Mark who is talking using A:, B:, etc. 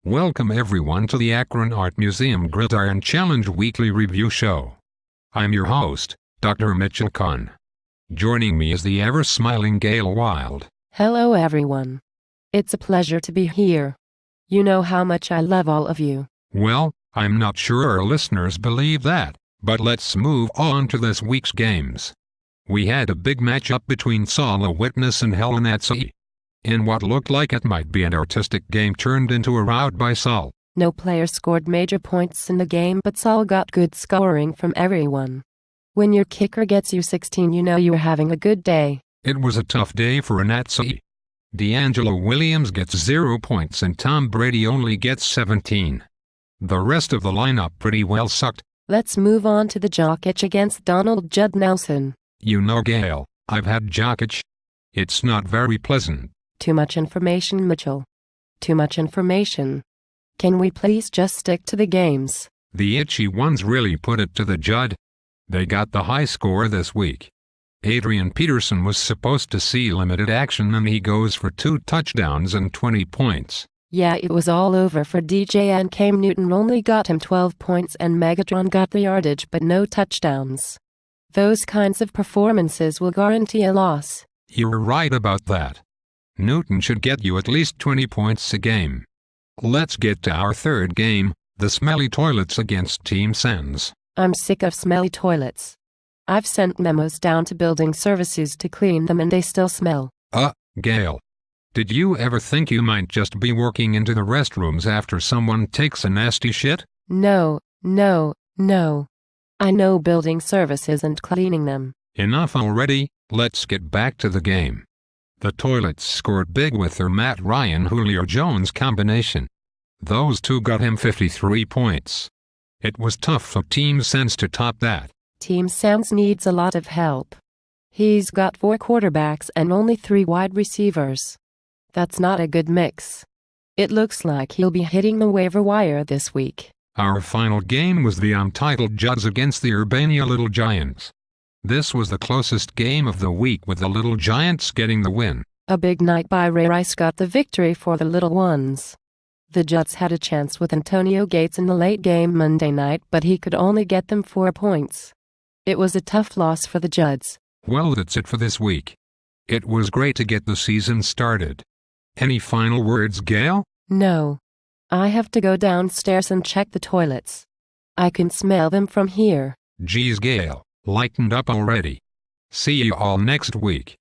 A: Welcome everyone to the Akron Art Museum Gridiron Challenge Weekly Review Show. I'm your host, Dr. Mitchell Kahn. Joining me is the ever-smiling Gail Wild.
B: Hello everyone. It's a pleasure to be here. You know how much I love all of you.
A: Well, I'm not sure our listeners believe that, but let's move on to this week's games. We had a big matchup between Saul a Witness and Helen at Sea. In what looked like it might be an artistic game turned into a rout by Saul.
B: No player scored major points in the game, but Saul got good scoring from everyone. When your kicker gets you 16, you know you're having a good day.
A: It was a tough day for Anatsi. D'Angelo Williams gets 0 points and Tom Brady only gets 17. The rest of the lineup pretty well sucked.
B: Let's move on to the Jokic against Donald Judd Nelson.
A: You know, Gail, I've had Jokic. It's not very pleasant.
B: Too much information, Mitchell. Too much information. Can we please just stick to the games?
A: The itchy ones really put it to the Judd. They got the high score this week. Adrian Peterson was supposed to see limited action and he goes for 2 touchdowns and 20 points.
B: Yeah, it was all over for DJ, and Cam Newton only got him 12 points and Megatron got the yardage but no touchdowns. Those kinds of performances will guarantee a loss.
A: You're right about that. Newton should get you at least 20 points a game. Let's get to our third game, the Smelly Toilets against Team Sens.
B: I'm sick of smelly toilets. I've sent memos down to building services to clean them and they still smell.
A: Gail. Did you ever think you might just be working into the restrooms after someone takes a nasty shit?
B: No. I know building services and cleaning them.
A: Enough already, let's get back to the game. The Toilets scored big with their Matt Ryan-Julio Jones combination. Those two got him 53 points. It was tough for Team Sens to top that.
B: Team Sens needs a lot of help. He's got 4 quarterbacks and only 3 wide receivers. That's not a good mix. It looks like he'll be hitting the waiver wire this week.
A: Our final game was the untitled Judds against the Urbania Little Giants. This was the closest game of the week with the Little Giants getting the win.
B: A big night by Ray Rice got the victory for the Little Ones. The Judds had a chance with Antonio Gates in the late game Monday night, but he could only get them 4 points. It was a tough loss for the Judds.
A: Well, that's it for this week. It was great to get the season started. Any final words, Gail?
B: No. I have to go downstairs and check the toilets. I can smell them from here.
A: Geez, Gail, lightened up already. See you all next week.